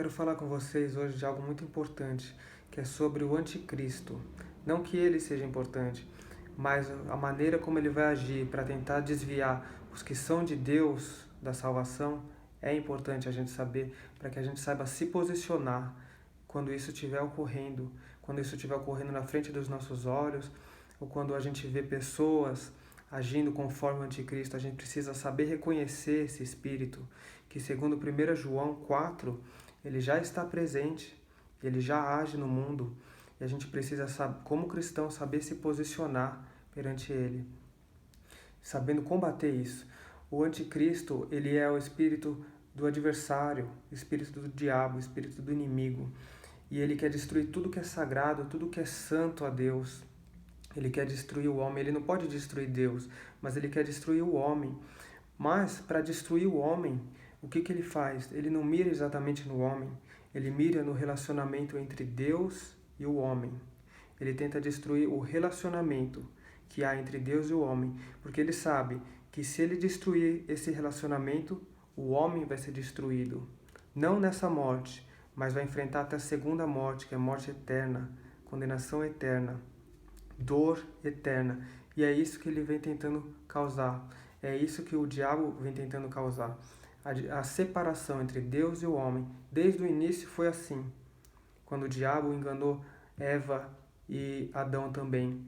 Quero falar com vocês hoje de algo muito importante, que é sobre o anticristo. Não que ele seja importante, mas a maneira como ele vai agir para tentar desviar os que são de Deus da salvação é importante a gente saber, para que a gente saiba se posicionar quando isso estiver ocorrendo, na frente dos nossos olhos, ou quando a gente vê pessoas agindo conforme o anticristo. A gente precisa saber reconhecer esse espírito, que segundo 1 João 4, ele já está presente, ele já age no mundo, e a gente precisa, como cristão, saber se posicionar perante ele, sabendo combater isso. O anticristo, ele é o espírito do adversário, o espírito do diabo, o espírito do inimigo, e ele quer destruir tudo que é sagrado, tudo que é santo a Deus. Ele quer destruir o homem. Ele não pode destruir Deus, mas ele quer destruir o homem. Mas, para destruir o homem, o que ele faz? Ele não mira exatamente no homem, ele mira no relacionamento entre Deus e o homem. Ele tenta destruir o relacionamento que há entre Deus e o homem, porque ele sabe que se ele destruir esse relacionamento, o homem vai ser destruído. Não nessa morte, mas vai enfrentar até a segunda morte, que é a morte eterna, condenação eterna, dor eterna. E é isso que ele vem tentando causar. É isso que o diabo vem tentando causar. A separação entre Deus e o homem. Desde o início foi assim. Quando o diabo enganou Eva e Adão também,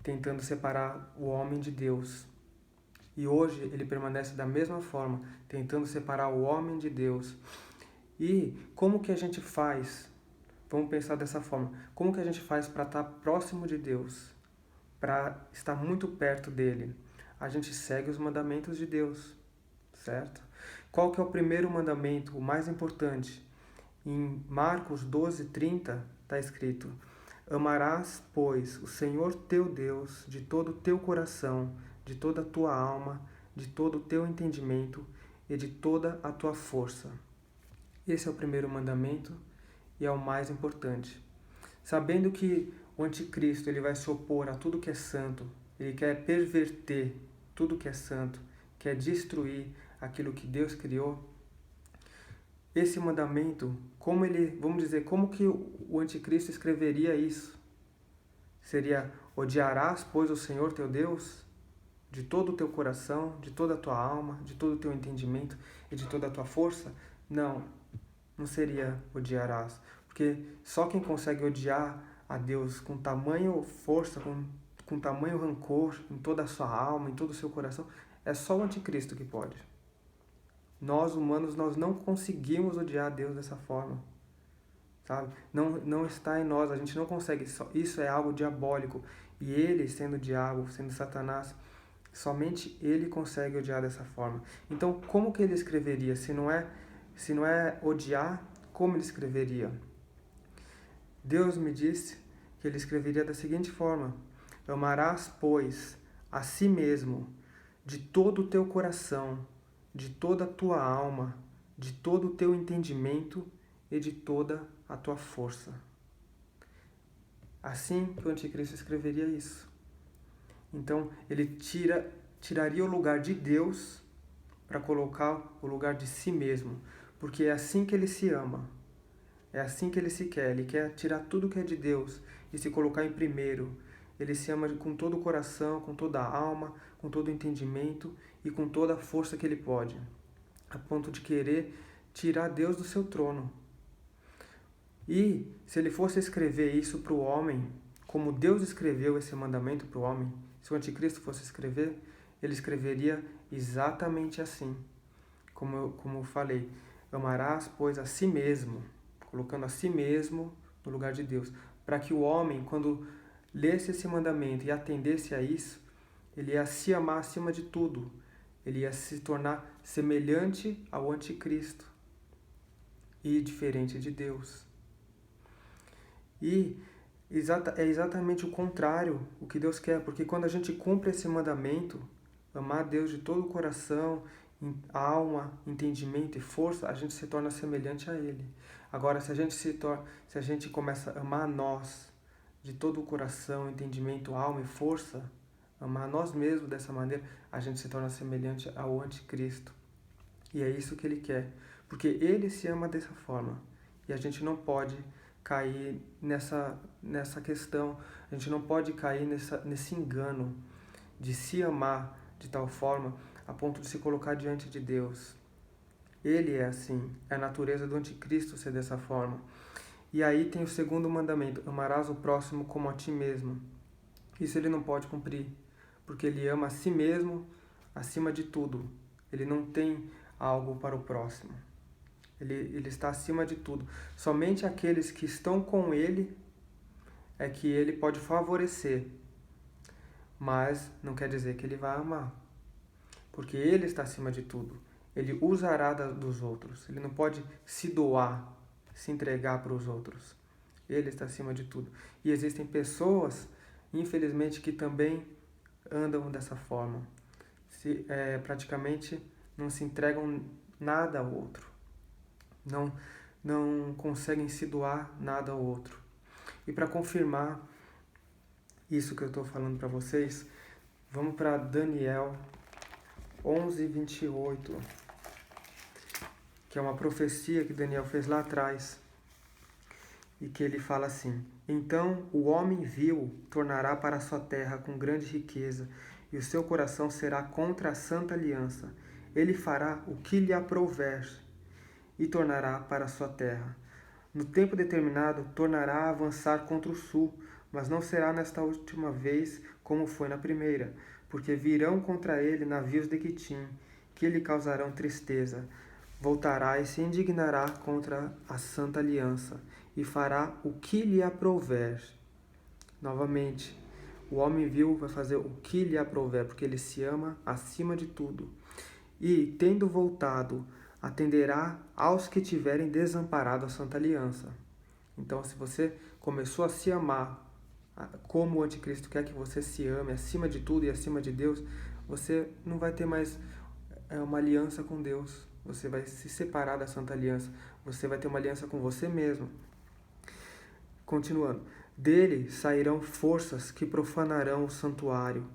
tentando separar o homem de Deus. E hoje ele permanece da mesma forma, tentando separar o homem de Deus. E como que a gente faz? Vamos pensar dessa forma. Como que a gente faz para estar próximo de Deus? Para estar muito perto dele? A gente segue os mandamentos de Deus, certo? Qual que é o primeiro mandamento, o mais importante? Em Marcos 12:30 está escrito: Amarás, pois, o Senhor teu Deus de todo o teu coração, de toda a tua alma, de todo o teu entendimento e de toda a tua força. Esse é o primeiro mandamento e é o mais importante. Sabendo que o anticristo ele vai se opor a tudo que é santo, ele quer perverter tudo que é santo, quer destruir aquilo que Deus criou. Esse mandamento, como que o anticristo escreveria isso? Seria: odiarás, pois, o Senhor teu Deus de todo o teu coração, de toda a tua alma, de todo o teu entendimento e de toda a tua força? Não seria odiarás, porque só quem consegue odiar a Deus com tamanho força, com tamanho rancor, em toda a sua alma, em todo o seu coração, é só o anticristo que pode. Nós, humanos, nós não conseguimos odiar a Deus dessa forma, sabe? Não está em nós, a gente não consegue. Isso é algo diabólico. E ele, sendo o diabo, sendo Satanás, somente ele consegue odiar dessa forma. Então, como que ele escreveria? Se não é odiar, como ele escreveria? Deus me disse que ele escreveria da seguinte forma: Amarás, pois, a si mesmo, de todo o teu coração, de toda a tua alma, de todo o teu entendimento e de toda a tua força. Assim que o anticristo escreveria isso. Então, ele tiraria o lugar de Deus para colocar o lugar de si mesmo, porque é assim que ele se ama. É assim que ele se quer. Ele quer tirar tudo que é de Deus e se colocar em primeiro. Ele se ama com todo o coração, com toda a alma, com todo o entendimento e com toda a força que ele pode, a ponto de querer tirar Deus do seu trono. E se ele fosse escrever isso para o homem, como Deus escreveu esse mandamento para o homem, se o anticristo fosse escrever, ele escreveria exatamente assim, como eu falei: Amarás, pois, a si mesmo, colocando a si mesmo no lugar de Deus, para que o homem, quando lesse esse mandamento e atendesse a isso, ele ia se amar acima de tudo, ele ia se tornar semelhante ao anticristo e diferente de Deus. E é exatamente o contrário o que Deus quer, porque quando a gente cumpre esse mandamento, amar Deus de todo o coração, alma, entendimento e força, a gente se torna semelhante a Ele. Agora, se a gente começa a amar nós de todo o coração, entendimento, alma e força, amar nós mesmos dessa maneira, a gente se torna semelhante ao anticristo. E é isso que ele quer. porque ele se ama dessa forma. E a gente não pode cair nessa questão, a gente não pode cair nesse engano de se amar de tal forma a ponto de se colocar diante de Deus. Ele é assim, é a natureza do anticristo ser dessa forma. E aí tem o segundo mandamento, amarás o próximo como a ti mesmo. Isso ele não pode cumprir, porque ele ama a si mesmo acima de tudo. Ele não tem algo para o próximo. Ele está acima de tudo. Somente aqueles que estão com ele é que ele pode favorecer. Mas não quer dizer que ele vai amar. Porque ele está acima de tudo. Ele usará dos outros. Ele não pode se doar, se entregar para os outros. Ele está acima de tudo. E existem pessoas, infelizmente, que também andam dessa forma. Praticamente não se entregam nada ao outro. Não conseguem se doar nada ao outro. E para confirmar isso que eu estou falando para vocês, vamos para Daniel 11:28, que é uma profecia que Daniel fez lá atrás, e que ele fala assim: então o homem vil tornará para a sua terra com grande riqueza, e o seu coração será contra a santa aliança. Ele fará o que lhe aprouver, e tornará para a sua terra. No tempo determinado, tornará a avançar contra o sul, mas não será nesta última vez como foi na primeira, porque virão contra ele navios de Quitim, que lhe causarão tristeza. Voltará e se indignará contra a santa aliança, e fará o que lhe aprouver. Novamente, o homem vil vai fazer o que lhe aprouver, porque ele se ama acima de tudo. E, tendo voltado, atenderá aos que tiverem desamparado a santa aliança. Então, se você começou a se amar como o anticristo quer que você se ame acima de tudo e acima de Deus, você não vai ter mais uma aliança com Deus. Você vai se separar da santa aliança. Você vai ter uma aliança com você mesmo. Continuando. Dele sairão forças que profanarão o santuário,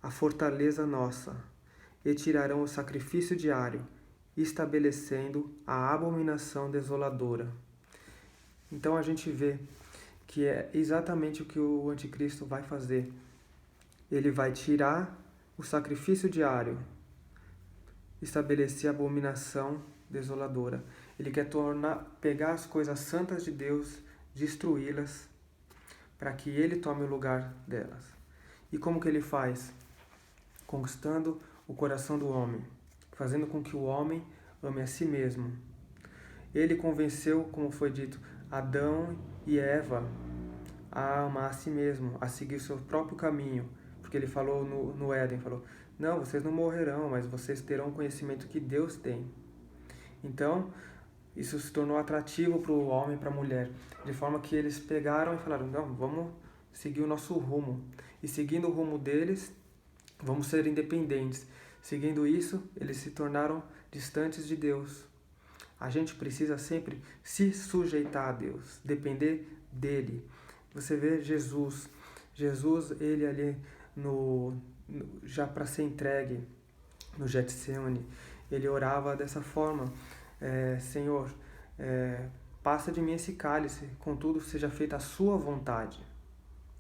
a fortaleza nossa, e tirarão o sacrifício diário, estabelecendo a abominação desoladora. Então a gente vê que é exatamente o que o anticristo vai fazer. Ele vai tirar o sacrifício diário, estabelecer a abominação desoladora. Ele quer pegar as coisas santas de Deus, destruí-las, para que ele tome o lugar delas. E como que ele faz? Conquistando o coração do homem, fazendo com que o homem ame a si mesmo. Ele convenceu, como foi dito, Adão e Eva a amar a si mesmo, a seguir o seu próprio caminho, porque ele falou no Éden, falou, não, vocês não morrerão, mas vocês terão o conhecimento que Deus tem. Então, isso se tornou atrativo para o homem e para a mulher, de forma que eles pegaram e falaram, não, vamos seguir o nosso rumo. E seguindo o rumo deles, vamos ser independentes. Seguindo isso, eles se tornaram distantes de Deus. A gente precisa sempre se sujeitar a Deus, depender dele. Você vê Jesus, ele ali já para ser entregue no Getsemane, ele orava dessa forma, Senhor, passa de mim esse cálice, contudo seja feita a sua vontade.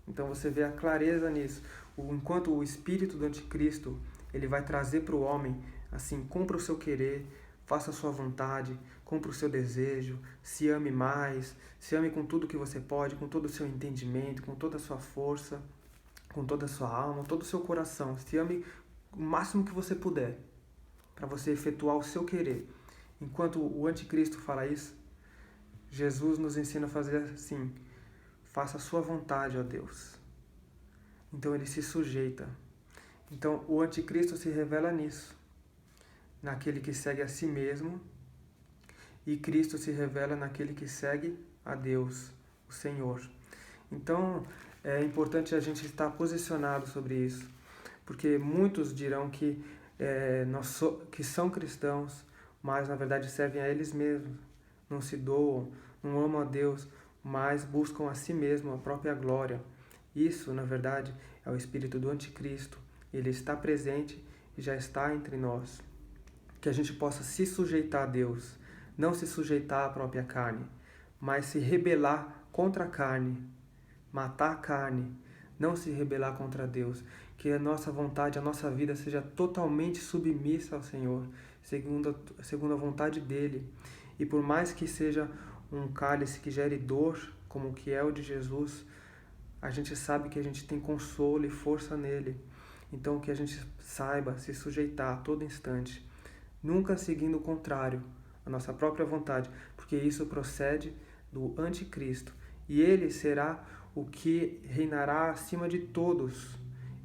Então você vê a clareza nisso. Enquanto o espírito do anticristo, ele vai trazer para o homem, assim, cumpra o seu querer, faça a sua vontade, cumpra o seu desejo, se ame mais, se ame com tudo que você pode, com todo o seu entendimento, com toda a sua força, com toda a sua alma, todo o seu coração. Se ame o máximo que você puder, para você efetuar o seu querer. Enquanto o anticristo fala isso, Jesus nos ensina a fazer assim, faça a sua vontade, ó Deus. Então ele se sujeita. Então o anticristo se revela nisso, naquele que segue a si mesmo, e Cristo se revela naquele que segue a Deus, o Senhor. Então é importante a gente estar posicionado sobre isso, porque muitos dirão que que são cristãos, mas na verdade servem a eles mesmos, não se doam, não amam a Deus, mas buscam a si mesmo a própria glória. Isso, na verdade, é o espírito do anticristo. Ele está presente e já está entre nós. Que a gente possa se sujeitar a Deus, não se sujeitar à própria carne, mas se rebelar contra a carne, matar a carne, não se rebelar contra Deus. Que a nossa vontade, a nossa vida seja totalmente submissa ao Senhor, segundo a vontade dEle. E por mais que seja um cálice que gere dor, como o que é o de Jesus, a gente sabe que a gente tem consolo e força nele. Então que a gente saiba se sujeitar a todo instante, nunca seguindo o contrário, a nossa própria vontade, porque isso procede do anticristo. E ele será o que reinará acima de todos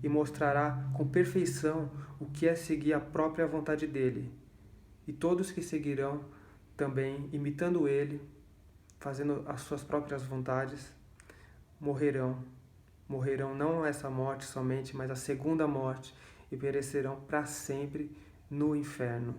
e mostrará com perfeição o que é seguir a própria vontade dele. E todos que seguirão também, imitando ele, fazendo as suas próprias vontades, morrerão. Morrerão não essa morte somente, mas a segunda morte, e perecerão para sempre no inferno.